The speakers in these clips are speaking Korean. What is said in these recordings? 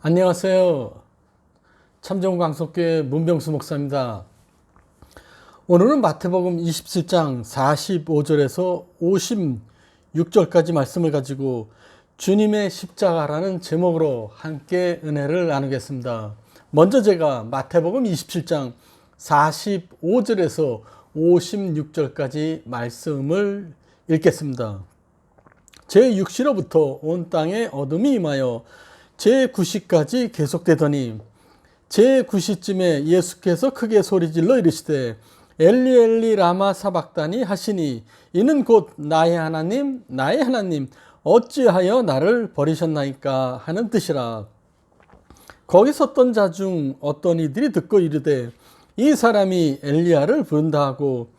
안녕하세요. 참정광석교회 문병수 목사입니다. 오늘은 마태복음 27장 45절에서 56절까지 말씀을 가지고 주님의 십자가라는 제목으로 함께 은혜를 나누겠습니다. 먼저 제가 마태복음 27장 45절에서 56절까지 말씀을 읽겠습니다. 제6시로부터 온 땅에 어둠이 임하여 제9시까지 계속되더니 제9시쯤에 예수께서 크게 소리질러 이르시되 엘리 엘리 라마 사박다니 하시니 이는 곧 나의 하나님 나의 하나님 어찌하여 나를 버리셨나이까 하는 뜻이라. 거기 섰던 자 중 어떤 이들이 듣고 이르되 이 사람이 엘리야를 부른다 하고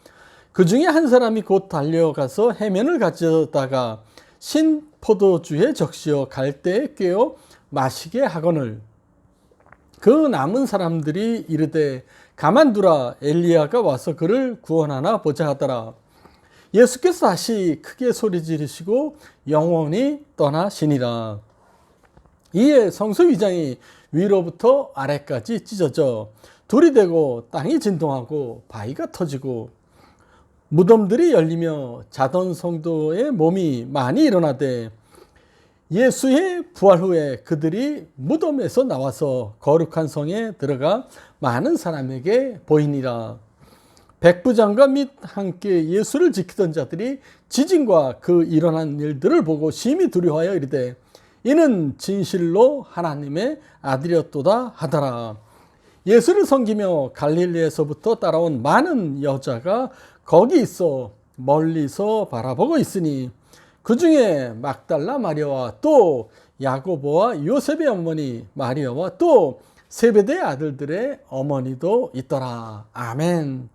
그 중에 한 사람이 곧 달려가서 해면을 가져다가 신 포도주에 적시어 갈대에 꿰어 마시게 하거늘 그 남은 사람들이 이르되 가만두라 엘리야가 와서 그를 구원하나 보자 하더라. 예수께서 다시 크게 소리 지르시고 영원히 떠나시니라. 이에 성소 위장이 위로부터 아래까지 찢어져 둘이 되고 땅이 진동하고 바위가 터지고 무덤들이 열리며 자던 성도의 몸이 많이 일어나되 예수의 부활 후에 그들이 무덤에서 나와서 거룩한 성에 들어가 많은 사람에게 보이니라. 백부장과 및 함께 예수를 지키던 자들이 지진과 그 일어난 일들을 보고 심히 두려워하여 이르되 이는 진실로 하나님의 아들이었도다 하더라. 예수를 섬기며 갈릴리에서부터 따라온 많은 여자가 거기 있어 멀리서 바라보고 있으니 그 중에 막달라 마리아와 또 야고보와 요셉의 어머니 마리아와 또 세베대의 아들들의 어머니도 있더라. 아멘.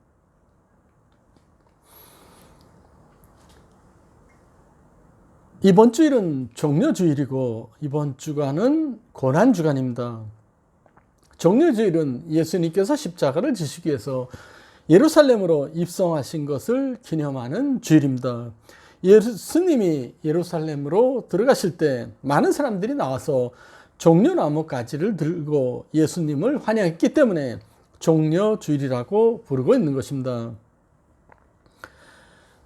이번 주일은 종려주일이고 이번 주간은 고난주간입니다. 종려주일은 예수님께서 십자가를 지시기 위해서 예루살렘으로 입성하신 것을 기념하는 주일입니다. 예수님이 예루살렘으로 들어가실 때 많은 사람들이 나와서 종려나무 가지를 들고 예수님을 환영했기 때문에 종려주일이라고 부르고 있는 것입니다.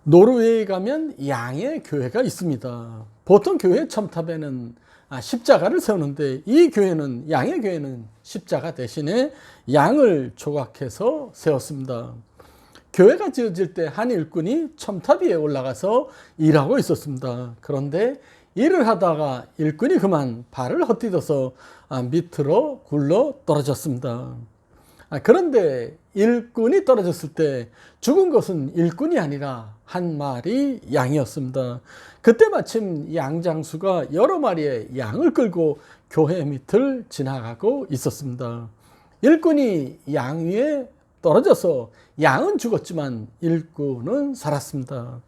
노르웨이에 가면 양의 교회가 있습니다. 보통 교회 첨탑에는 십자가를 세우는데 이 교회는 양의 교회는 십자가 대신에 양을 조각해서 세웠습니다. 교회가 지어질 때 한 일꾼이 첨탑 위에 올라가서 일하고 있었습니다. 그런데 일을 하다가 일꾼이 그만 발을 헛디뎌서 밑으로 굴러 떨어졌습니다. 그런데 일꾼이 떨어졌을 때 죽은 것은 일꾼이 아니라 한 마리 양이었습니다. 그때 마침 양장수가 여러 마리의 양을 끌고 교회 밑을 지나가고 있었습니다. 일꾼이 양 위에 떨어져서 양은 죽었지만 일꾼은 살았습니다.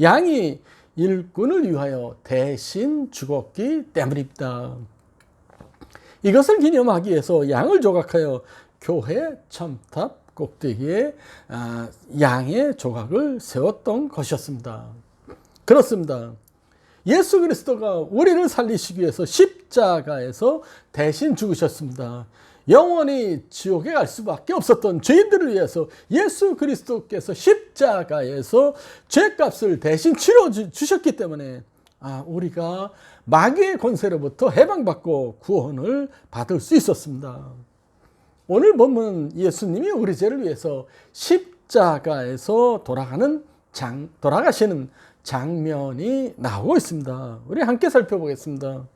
양이 일꾼을 위하여 대신 죽었기 때문입니다. 이것을 기념하기 위해서 양을 조각하여 교회 첨탑 꼭대기에 양의 조각을 세웠던 것이었습니다. 그렇습니다. 예수 그리스도가 우리를 살리시기 위해서 십자가에서 대신 죽으셨습니다. 영원히 지옥에 갈 수밖에 없었던 죄인들을 위해서 예수 그리스도께서 십자가에서 죄값을 대신 치러 주셨기 때문에 우리가 마귀의 권세로부터 해방받고 구원을 받을 수 있었습니다. 오늘 본문은 예수님이 우리 죄를 위해서 십자가에서 돌아가시는 장면이 나오고 있습니다. 우리 함께 살펴보겠습니다.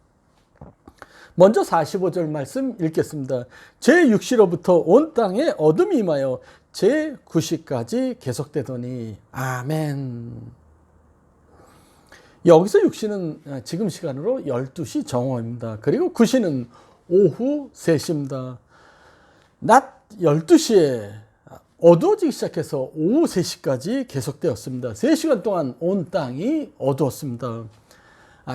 먼저 45절 말씀 읽겠습니다. 제6시로부터 온 땅에 어둠이 임하여 제9시까지 계속되더니 아멘. 여기서 6시는 지금 시간으로 12시 정오입니다. 그리고 9시는 오후 3시입니다. 낮 12시에 어두워지기 시작해서 오후 3시까지 계속되었습니다. 3시간 동안 온 땅이 어두웠습니다.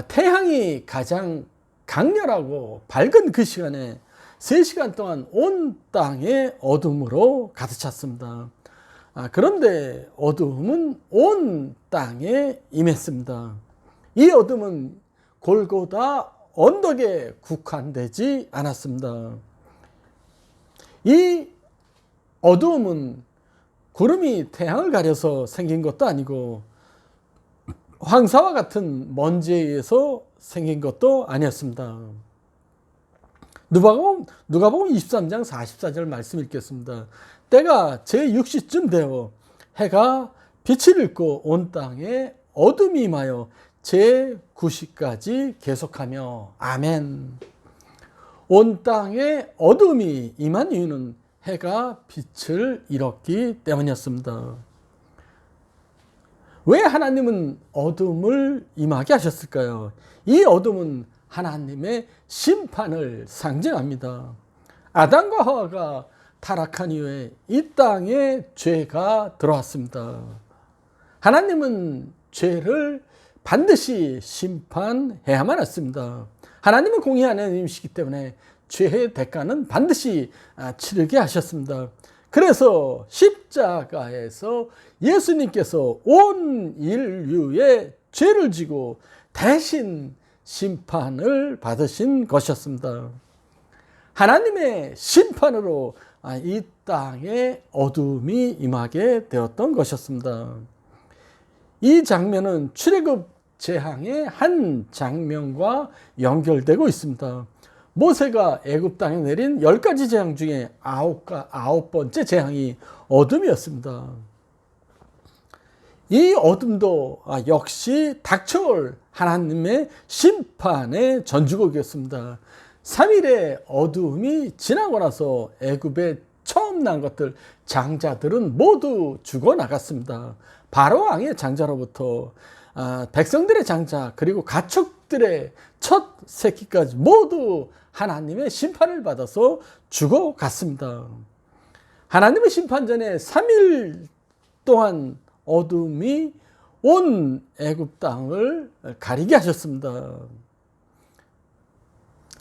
태양이 가장 강렬하고 밝은 그 시간에 3시간 동안 온 땅에 어둠으로 가득 찼습니다. 그런데 어둠은 온 땅에 임했습니다. 이 어둠은 골고다 언덕에 국한되지 않았습니다. 이 어두움은 구름이 태양을 가려서 생긴 것도 아니고 황사와 같은 먼지에 의해서 생긴 것도 아니었습니다. 누가복음 23장 44절 말씀 읽겠습니다. 때가 제6시쯤 되어 해가 빛을 잃고 온 땅에 어둠이 임하여 제9시까지 계속하며. 아멘. 온 땅에 어둠이 임한 이유는 해가 빛을 잃었기 때문이었습니다. 왜 하나님은 어둠을 임하게 하셨을까요? 이 어둠은 하나님의 심판을 상징합니다. 아담과 하와가 타락한 이후에 이 땅에 죄가 들어왔습니다. 하나님은 죄를 반드시 심판해야만 했습니다. 하나님은 공의 하나님이시기 때문에 죄의 대가는 반드시 치르게 하셨습니다. 그래서 십자가에서 예수님께서 온 인류의 죄를 지고 대신 심판을 받으신 것이었습니다. 하나님의 심판으로 이 땅에 어둠이 임하게 되었던 것이었습니다. 이 장면은 출애굽 재앙의 한 장면과 연결되고 있습니다. 모세가 애굽 땅에 내린 10가지 재앙 중에 아홉 번째 재앙이 어둠이었습니다. 이 어둠도 역시 닥쳐올 하나님의 심판의 전주곡이었습니다. 3일의 어둠이 지나고 나서 애굽에 처음 난 것들 장자들은 모두 죽어나갔습니다. 바로 왕의 장자로부터 백성들의 장자 그리고 가축들의 첫 새끼까지 모두 하나님의 심판을 받아서 죽어갔습니다. 하나님의 심판 전에 3일 동안 어둠이 온 애굽 땅을 가리게 하셨습니다.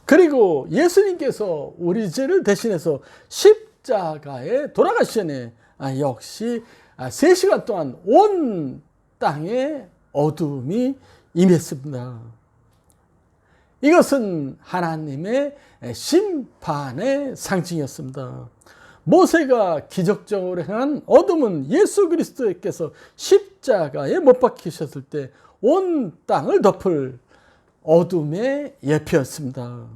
그리고 예수님께서 우리 죄를 대신해서 십자가에 돌아가시니 역시 3시간 동안 온 땅에 어둠이 임했습니다. 이것은 하나님의 심판의 상징이었습니다. 모세가 기적적으로 행한 어둠은 예수 그리스도께서 십자가에 못 박히셨을 때 온 땅을 덮을 어둠의 예표였습니다.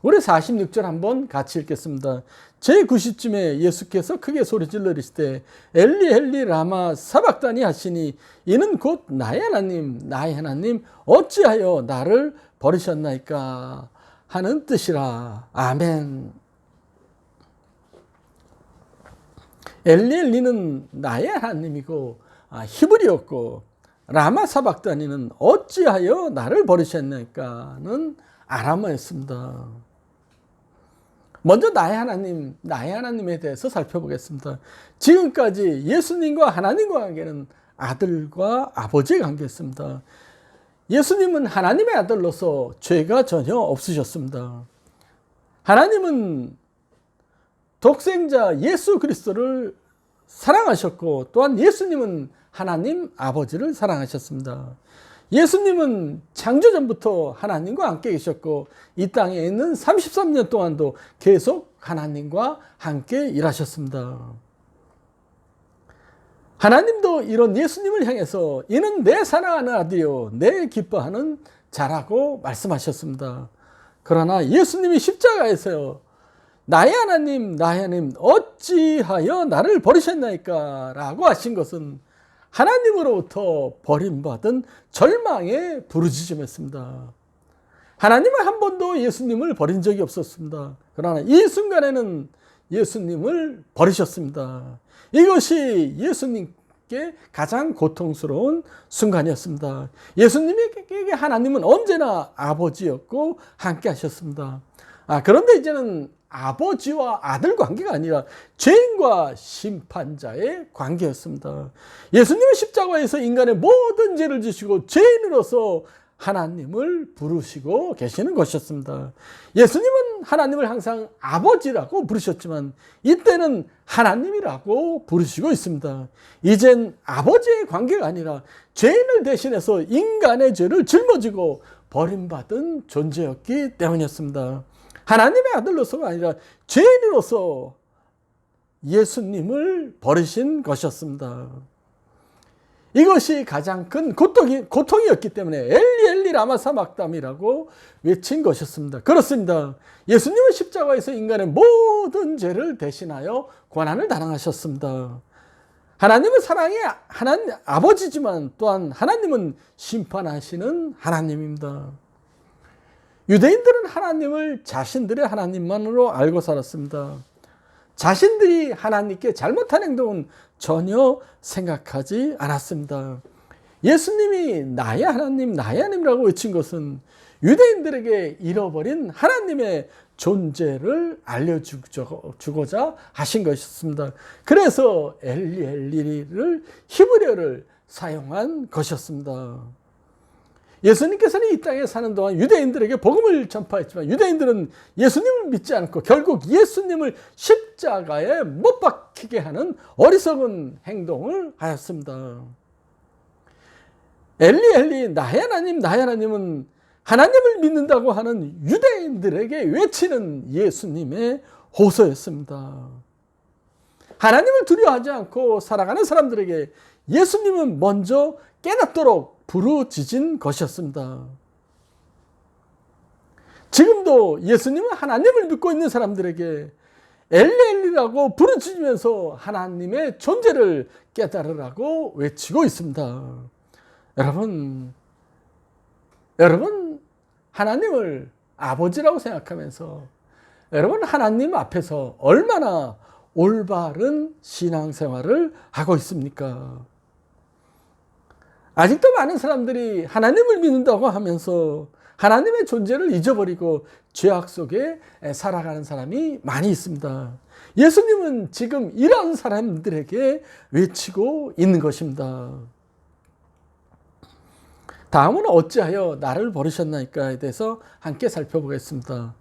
우리 46절 한번 같이 읽겠습니다. 제9시쯤에 예수께서 크게 소리질러 이르시되 엘리 엘리 라마 사박다니 하시니 이는 곧 나의 하나님 어찌하여 나를 버리셨나이까 하는 뜻이라. 아멘. 엘리 엘리는 나의 하나님이고 히브리였고 라마 사박다니는 어찌하여 나를 버리셨나이까는 아람어였습니다. 먼저 나의 하나님에 대해서 살펴보겠습니다. 지금까지 예수님과 하나님과 관계는 아들과 아버지의 관계였습니다. 예수님은 하나님의 아들로서 죄가 전혀 없으셨습니다. 하나님은 독생자 예수 그리스도를 사랑하셨고 또한 예수님은 하나님 아버지를 사랑하셨습니다. 예수님은 창조전부터 하나님과 함께 계셨고 이 땅에 있는 33년 동안도 계속 하나님과 함께 일하셨습니다. 하나님도 이런 예수님을 향해서 이는 내 사랑하는 아들이요 내 기뻐하는 자라고 말씀하셨습니다. 그러나 예수님이 십자가에서 나의 하나님 어찌하여 나를 버리셨나이까 라고 하신 것은 하나님으로부터 버림받은 절망의 부르짖음이었습니다. 하나님은 한 번도 예수님을 버린 적이 없었습니다. 그러나 이 순간에는 예수님을 버리셨습니다. 이것이 예수님께 가장 고통스러운 순간이었습니다. 예수님에게 하나님은 언제나 아버지였고 함께 하셨습니다. 그런데 이제는 아버지와 아들 관계가 아니라 죄인과 심판자의 관계였습니다. 예수님은 십자가에서 인간의 모든 죄를 지시고 죄인으로서 하나님을 부르시고 계시는 것이었습니다. 예수님은 하나님을 항상 아버지라고 부르셨지만 이때는 하나님이라고 부르시고 있습니다. 이젠 아버지의 관계가 아니라 죄인을 대신해서 인간의 죄를 짊어지고 버림받은 존재였기 때문이었습니다. 하나님의 아들로서가 아니라 죄인으로서 예수님을 버리신 것이었습니다. 이것이 가장 큰 고통이었기 때문에 엘리 엘리 라마 사박담이라고 외친 것이었습니다. 그렇습니다. 예수님은 십자가에서 인간의 모든 죄를 대신하여 고난을 당하셨습니다. 하나님은 사랑의 하나님 아버지지만 또한 하나님은 심판하시는 하나님입니다. 유대인들은 하나님을 자신들의 하나님만으로 알고 살았습니다. 자신들이 하나님께 잘못한 행동은 전혀 생각하지 않았습니다. 예수님이 나의 하나님, 나의 하나님이라고 외친 것은 유대인들에게 잃어버린 하나님의 존재를 알려주고자 하신 것이었습니다. 그래서 엘리 엘리를 히브리어를 사용한 것이었습니다. 예수님께서는 이 땅에 사는 동안 유대인들에게 복음을 전파했지만 유대인들은 예수님을 믿지 않고 결국 예수님을 십자가에 못 박히게 하는 어리석은 행동을 하였습니다. 엘리 엘리 나의 하나님 나의 하나님은 하나님을 믿는다고 하는 유대인들에게 외치는 예수님의 호소였습니다. 하나님을 두려워하지 않고 살아가는 사람들에게 예수님은 먼저 깨닫도록 부르짖은 것이었습니다. 지금도 예수님은 하나님을 믿고 있는 사람들에게 엘리엘리라고 부르짖으면서 하나님의 존재를 깨달으라고 외치고 있습니다. 여러분 하나님을 아버지라고 생각하면서 여러분 하나님 앞에서 얼마나 올바른 신앙생활을 하고 있습니까? 아직도 많은 사람들이 하나님을 믿는다고 하면서 하나님의 존재를 잊어버리고 죄악 속에 살아가는 사람이 많이 있습니다. 예수님은 지금 이런 사람들에게 외치고 있는 것입니다. 다음은 어찌하여 나를 버리셨나이까에 대해서 함께 살펴보겠습니다.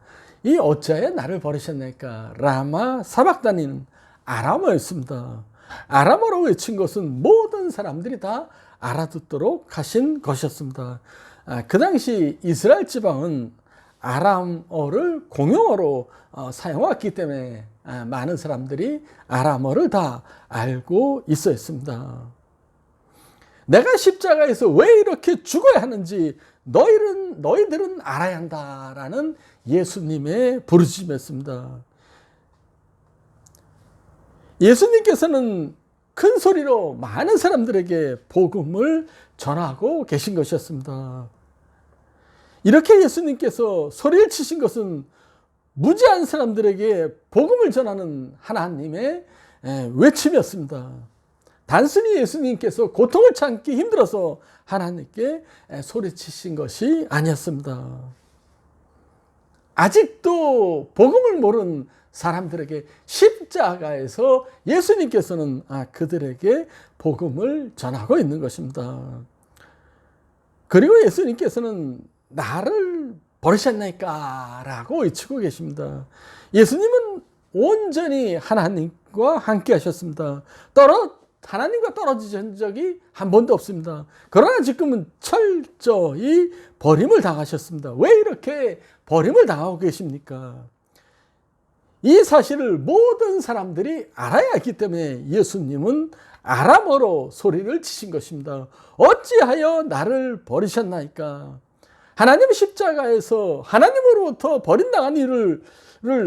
이 어찌하여 나를 버리셨나이까 라마 사박다니는 아람어였습니다. 아람어로 외친 것은 모든 사람들이 다 알아듣도록 하신 것이었습니다. 그 당시 이스라엘 지방은 아람어를 공용어로 사용했기 때문에 많은 사람들이 아람어를 다 알고 있었습니다. 내가 십자가에서 왜 이렇게 죽어야 하는지 너희들은 알아야 한다라는 예수님의 부르심이었습니다. 예수님께서는 큰 소리로 많은 사람들에게 복음을 전하고 계신 것이었습니다. 이렇게 예수님께서 소리를 치신 것은 무지한 사람들에게 복음을 전하는 하나님의 외침이었습니다. 단순히 예수님께서 고통을 참기 힘들어서 하나님께 소리치신 것이 아니었습니다. 아직도 복음을 모르는 사람들에게 십자가에서 예수님께서는 그들에게 복음을 전하고 있는 것입니다. 그리고 예수님께서는 나를 버리셨나이까 라고 외치고 계십니다. 예수님은 온전히 하나님과 함께 하셨습니다. 하나님과 떨어지신 적이 한 번도 없습니다. 그러나 지금은 철저히 버림을 당하셨습니다. 왜 이렇게 버림을 당하고 계십니까? 이 사실을 모든 사람들이 알아야 했기 때문에 예수님은 아람어로 소리를 치신 것입니다. 어찌하여 나를 버리셨나이까? 하나님 십자가에서 하나님으로부터 버림당한 이유를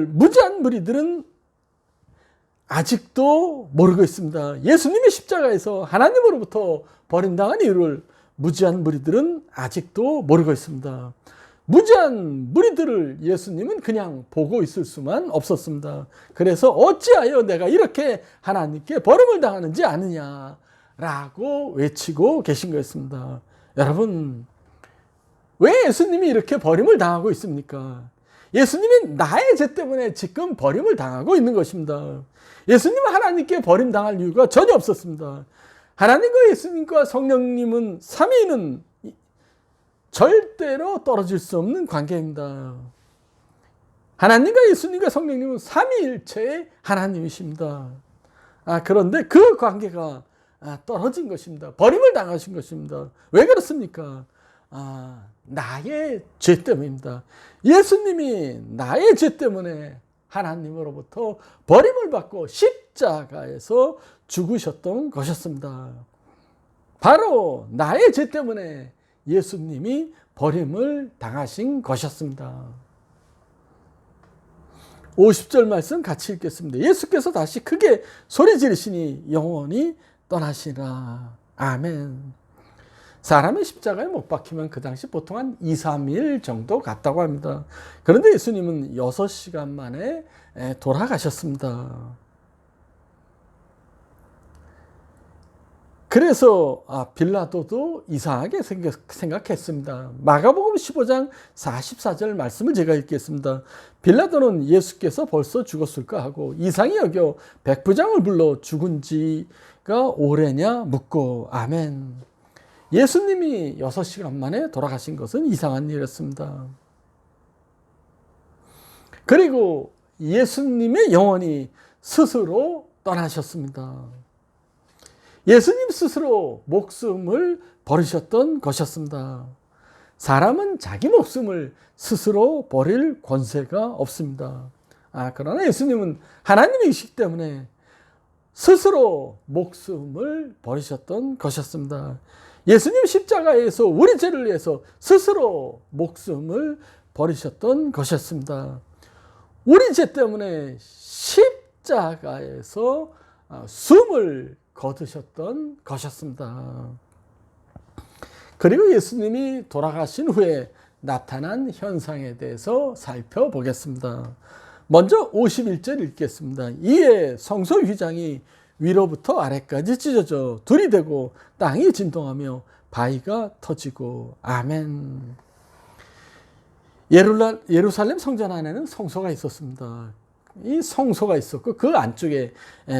무지한 무리들은 아직도 모르고 있습니다. 예수님의 십자가에서 하나님으로부터 버림당한 이유를 무지한 무리들은 아직도 모르고 있습니다. 무지한 무리들을 예수님은 그냥 보고 있을 수만 없었습니다. 그래서 어찌하여 내가 이렇게 하나님께 버림을 당하는지 아느냐라고 외치고 계신 거였습니다. 여러분, 왜 예수님이 이렇게 버림을 당하고 있습니까? 예수님이 나의 죄 때문에 지금 버림을 당하고 있는 것입니다. 예수님은 하나님께 버림당할 이유가 전혀 없었습니다. 하나님과 예수님과 성령님은 삼위는 절대로 떨어질 수 없는 관계입니다. 하나님과 예수님과 성령님은 삼위일체의 하나님이십니다. 그런데 그 관계가 떨어진 것입니다. 버림을 당하신 것입니다. 왜 그렇습니까? 나의 죄 때문입니다. 예수님이 나의 죄 때문에 하나님으로부터 버림을 받고 십자가에서 죽으셨던 것이었습니다. 바로 나의 죄 때문에 예수님이 버림을 당하신 것이었습니다. 50절 말씀 같이 읽겠습니다. 예수께서 다시 크게 소리 지르시니 영원히 떠나시라. 아멘. 사람의 십자가에 못 박히면 그 당시 보통 한 2, 3일 정도 갔다고 합니다. 그런데 예수님은 6시간 만에 돌아가셨습니다. 그래서 빌라도도 이상하게 생각했습니다. 마가복음 15장 44절 말씀을 제가 읽겠습니다. 빌라도는 예수께서 벌써 죽었을까 하고 이상히 여겨 백부장을 불러 죽은 지가 오래냐 묻고 아멘. 예수님이 6시간 만에 돌아가신 것은 이상한 일이었습니다. 그리고 예수님의 영혼이 스스로 떠나셨습니다. 예수님 스스로 목숨을 버리셨던 것이었습니다. 사람은 자기 목숨을 스스로 버릴 권세가 없습니다. 그러나 예수님은 하나님이시기 때문에 스스로 목숨을 버리셨던 것이었습니다. 예수님 십자가에서 우리 죄를 위해서 스스로 목숨을 버리셨던 것이었습니다. 우리 죄 때문에 십자가에서 숨을 거두셨던 것이었습니다. 그리고 예수님이 돌아가신 후에 나타난 현상에 대해서 살펴보겠습니다. 먼저 51절 읽겠습니다. 이에 성소 휘장이 위로부터 아래까지 찢어져 둘이 되고 땅이 진동하며 바위가 터지고 아멘. 예루살렘 성전 안에는 성소가 있었습니다. 이 성소가 있었고 그 안쪽에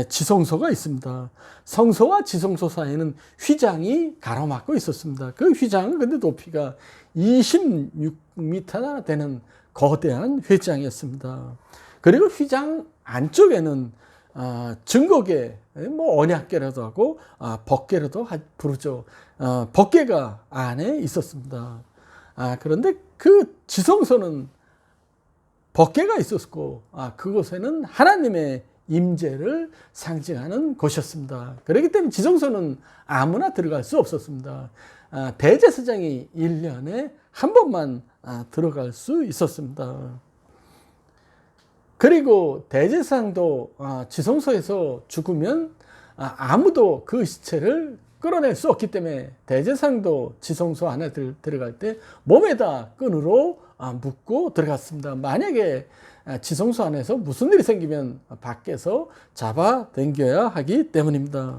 지성소가 있습니다. 성소와 지성소 사이에는 휘장이 가로막고 있었습니다. 그 휘장은 근데 높이가 26m나 되는 거대한 휘장이었습니다. 그리고 휘장 안쪽에는 증거계, 언약계라도 하고 법계라도 부르죠. 법계가 안에 있었습니다. 그런데 그 지성소는 법궤가 있었고 그곳에는 하나님의 임재를 상징하는 곳이었습니다. 그렇기 때문에 지성소는 아무나 들어갈 수 없었습니다. 대제사장이 1년에 한 번만 들어갈 수 있었습니다. 그리고 대제사장도 지성소에서 죽으면 아무도 그 시체를 끌어낼 수 없기 때문에 대제사장도 지성소 안에 들어갈 때 몸에다 끈으로 묶고 들어갔습니다. 만약에 지성소 안에서 무슨 일이 생기면 밖에서 잡아당겨야 하기 때문입니다.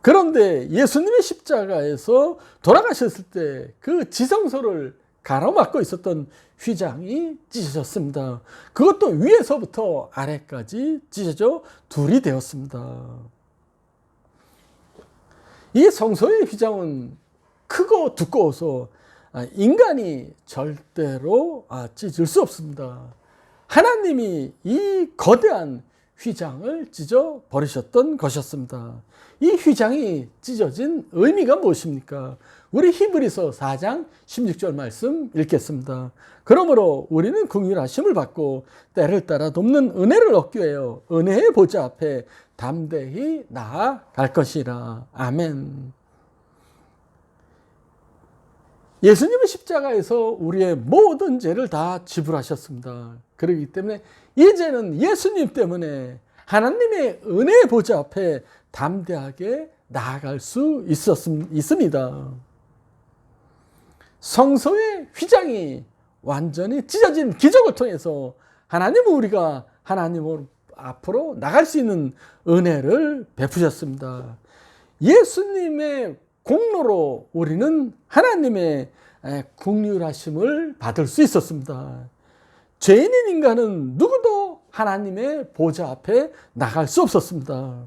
그런데 예수님의 십자가에서 돌아가셨을 때 그 지성소를 가로막고 있었던 휘장이 찢어졌습니다. 그것도 위에서부터 아래까지 찢어져 둘이 되었습니다. 이 성소의 휘장은 크고 두꺼워서 인간이 절대로 찢을 수 없습니다. 하나님이 이 거대한 휘장을 찢어 버리셨던 것이었습니다. 이 휘장이 찢어진 의미가 무엇입니까? 우리 히브리서 4장 16절 말씀 읽겠습니다. 그러므로 우리는 긍휼하심을 받고 때를 따라 돕는 은혜를 얻기 위하여 은혜의 보좌 앞에 담대히 나아갈 것이라. 아멘. 예수님은 십자가에서 우리의 모든 죄를 다 지불하셨습니다. 그렇기 때문에 이제는 예수님 때문에 하나님의 은혜의 보좌 앞에 담대하게 나아갈 수 있습니다. 성소의 휘장이 완전히 찢어진 기적을 통해서 하나님은 우리가 하나님 앞으로 나갈 수 있는 은혜를 베푸셨습니다. 예수님의 공로로 우리는 하나님의 긍휼하심을 받을 수 있었습니다. 죄인인 인간은 누구도 하나님의 보좌 앞에 나갈 수 없었습니다.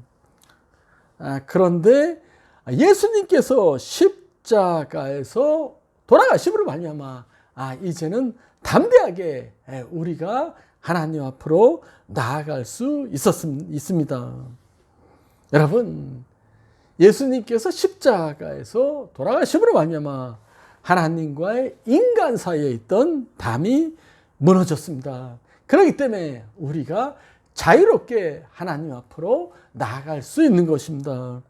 그런데 예수님께서 십자가에서 돌아가심으로 말미암아 이제는 담대하게 우리가 하나님 앞으로 나아갈 수 있습니다. 여러분, 예수님께서 십자가에서 돌아가심으로 말미암아 하나님과의 인간 사이에 있던 담이 무너졌습니다. 그렇기 때문에 우리가 자유롭게 하나님 앞으로 나아갈 수 있는 것입니다.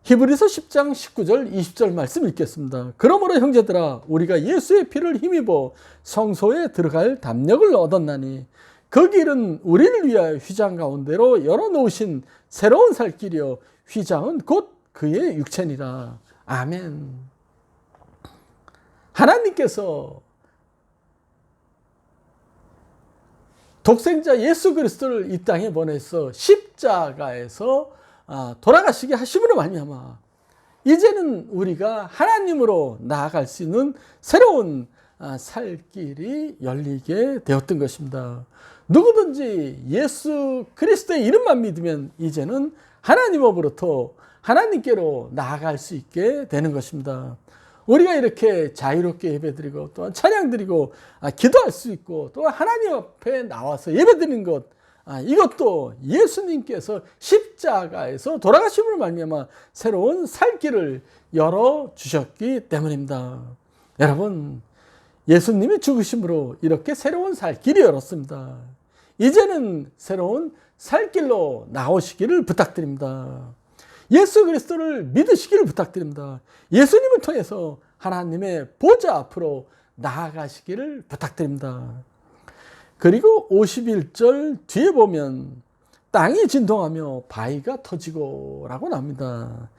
히브리서 10장 19절 20절 말씀 읽겠습니다. 그러므로 형제들아 우리가 예수의 피를 힘입어 성소에 들어갈 담력을 얻었나니 그 길은 우리를 위하여 휘장 가운데로 열어놓으신 새로운 살 길이요 휘장은 곧 그의 육체니라. 아멘. 하나님께서 독생자 예수 그리스도를 이 땅에 보내서 십자가에서 돌아가시게 하심으로 말미암아 이제는 우리가 하나님으로 나아갈 수 있는 새로운 살 길이 열리게 되었던 것입니다. 누구든지 예수 그리스도의 이름만 믿으면 이제는 하나님으로부터 하나님께로 나아갈 수 있게 되는 것입니다. 우리가 이렇게 자유롭게 예배드리고 또한 찬양드리고 기도할 수 있고 또 하나님 앞에 나와서 예배드리는 것, 이것도 예수님께서 십자가에서 돌아가심으로 말미암아 새로운 살 길을 열어주셨기 때문입니다. 여러분, 예수님이 죽으심으로 이렇게 새로운 살 길이 열었습니다. 이제는 새로운 살 길로 나오시기를 부탁드립니다. 예수 그리스도를 믿으시기를 부탁드립니다. 예수님을 통해서 하나님의 보좌 앞으로 나아가시기를 부탁드립니다. 그리고 51절 뒤에 보면 땅이 진동하며 바위가 터지고 라고 나옵니다.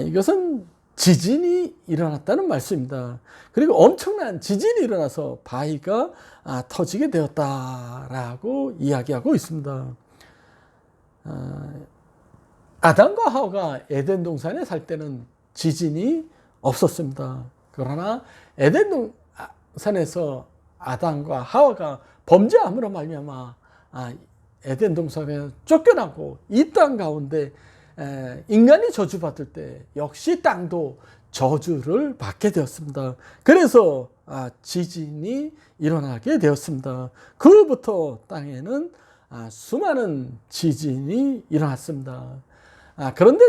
이것은 지진이 일어났다는 말씀입니다. 그리고 엄청난 지진이 일어나서 바위가 터지게 되었다라고 이야기하고 있습니다. 아담과 하와가 에덴 동산에 살 때는 지진이 없었습니다. 그러나 에덴 동산에서 아담과 하와가 범죄함으로 말미암아 에덴 동산에 쫓겨나고 이 땅 가운데 인간이 저주받을 때 역시 땅도 저주를 받게 되었습니다. 그래서 지진이 일어나게 되었습니다. 그로부터 땅에는 수많은 지진이 일어났습니다. 그런데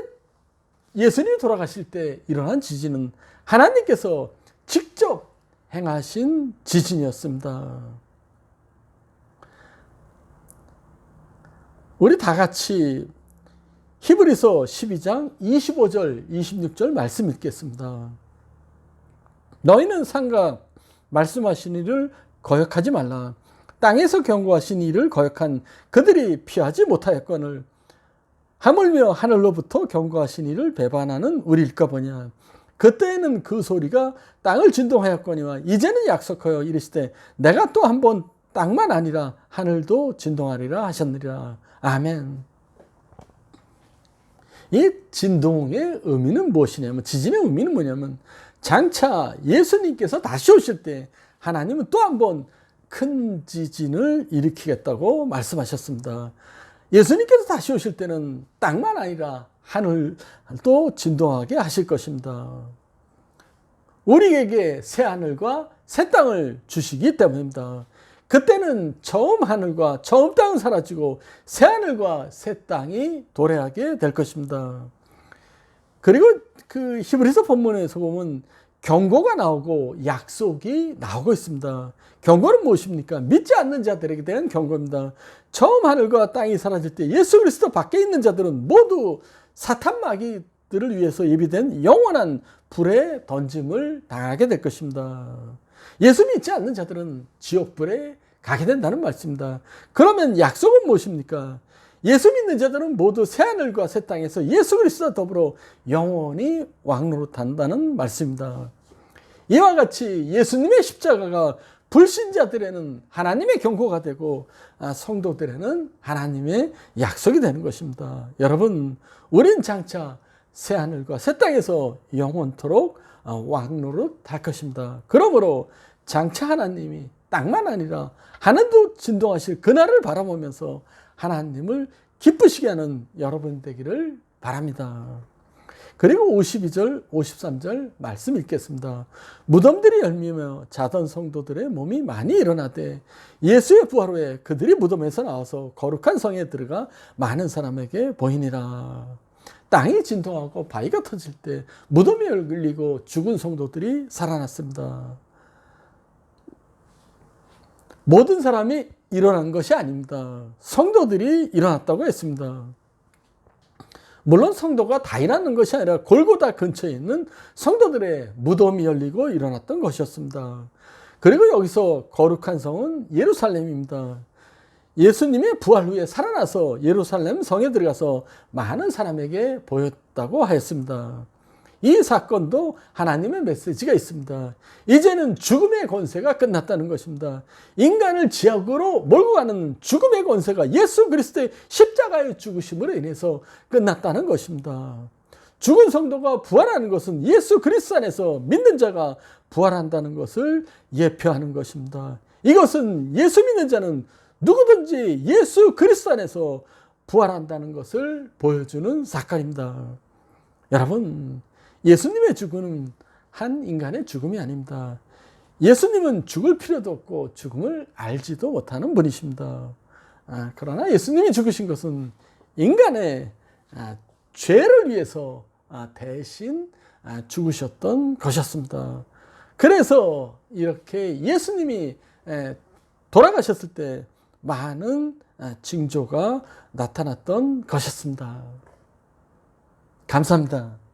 예수님이 돌아가실 때 일어난 지진은 하나님께서 직접 행하신 지진이었습니다. 우리 다 같이 히브리서 12장 25절 26절 말씀 읽겠습니다. 너희는 상가 말씀하신 이를 거역하지 말라. 땅에서 경고하신 이를 거역한 그들이 피하지 못하였거늘 하물며 하늘로부터 경고하신 이를 배반하는 우리일까 보냐. 그때에는 그 소리가 땅을 진동하였거니와 이제는 약속하여 이르시되 내가 또 한 번 땅만 아니라 하늘도 진동하리라 하셨느니라. 아멘. 이 진동의 의미는 무엇이냐면, 지진의 의미는 뭐냐면 장차 예수님께서 다시 오실 때 하나님은 또 한 번 큰 지진을 일으키겠다고 말씀하셨습니다. 예수님께서 다시 오실 때는 땅만 아니라 하늘도 진동하게 하실 것입니다. 우리에게 새 하늘과 새 땅을 주시기 때문입니다. 그때는 처음 하늘과 처음 땅은 사라지고 새 하늘과 새 땅이 도래하게 될 것입니다. 그리고 그 히브리서 본문에서 보면 경고가 나오고 약속이 나오고 있습니다. 경고는 무엇입니까? 믿지 않는 자들에게 대한 경고입니다. 처음 하늘과 땅이 사라질 때 예수 그리스도 밖에 있는 자들은 모두 사탄 마귀들을 위해서 예비된 영원한 불에 던짐을 당하게 될 것입니다. 예수 믿지 않는 자들은 지옥불에 가게 된다는 말씀입니다. 그러면 약속은 무엇입니까? 예수 믿는 자들은 모두 새하늘과 새 땅에서 예수 그리스도와 더불어 영원히 왕노릇한다는 말씀입니다. 이와 같이 예수님의 십자가가 불신자들에는 하나님의 경고가 되고 성도들에는 하나님의 약속이 되는 것입니다. 여러분, 우린 장차 새하늘과 새 땅에서 영원토록 왕노릇 할 것입니다. 그러므로 장차 하나님이 땅만 아니라 하늘도 진동하실 그날을 바라보면서 하나님을 기쁘시게 하는 여러분 되기를 바랍니다. 그리고 52절, 53절 말씀 읽겠습니다. 무덤들이 열리며 자던 성도들의 몸이 많이 일어나되 예수의 부활 후에 그들이 무덤에서 나와서 거룩한 성에 들어가 많은 사람에게 보이니라. 땅이 진동하고 바위가 터질 때 무덤이 열리고 죽은 성도들이 살아났습니다. 모든 사람이 일어난 것이 아닙니다. 성도들이 일어났다고 했습니다. 물론 성도가 다 일어나는 것이 아니라 골고다 근처에 있는 성도들의 무덤이 열리고 일어났던 것이었습니다. 그리고 여기서 거룩한 성은 예루살렘입니다. 예수님의 부활 후에 살아나서 예루살렘 성에 들어가서 많은 사람에게 보였다고 하였습니다. 이 사건도 하나님의 메시지가 있습니다. 이제는 죽음의 권세가 끝났다는 것입니다. 인간을 지옥으로 몰고 가는 죽음의 권세가 예수 그리스도의 십자가의 죽으심으로 인해서 끝났다는 것입니다. 죽은 성도가 부활하는 것은 예수 그리스도 안에서 믿는 자가 부활한다는 것을 예표하는 것입니다. 이것은 예수 믿는 자는 누구든지 예수 그리스도 안에서 부활한다는 것을 보여주는 사건입니다. 여러분, 예수님의 죽음은 한 인간의 죽음이 아닙니다. 예수님은 죽을 필요도 없고 죽음을 알지도 못하는 분이십니다. 그러나 예수님이 죽으신 것은 인간의 죄를 위해서 대신 죽으셨던 것이었습니다. 그래서 이렇게 예수님이 돌아가셨을 때 많은 징조가 나타났던 것이었습니다. 감사합니다.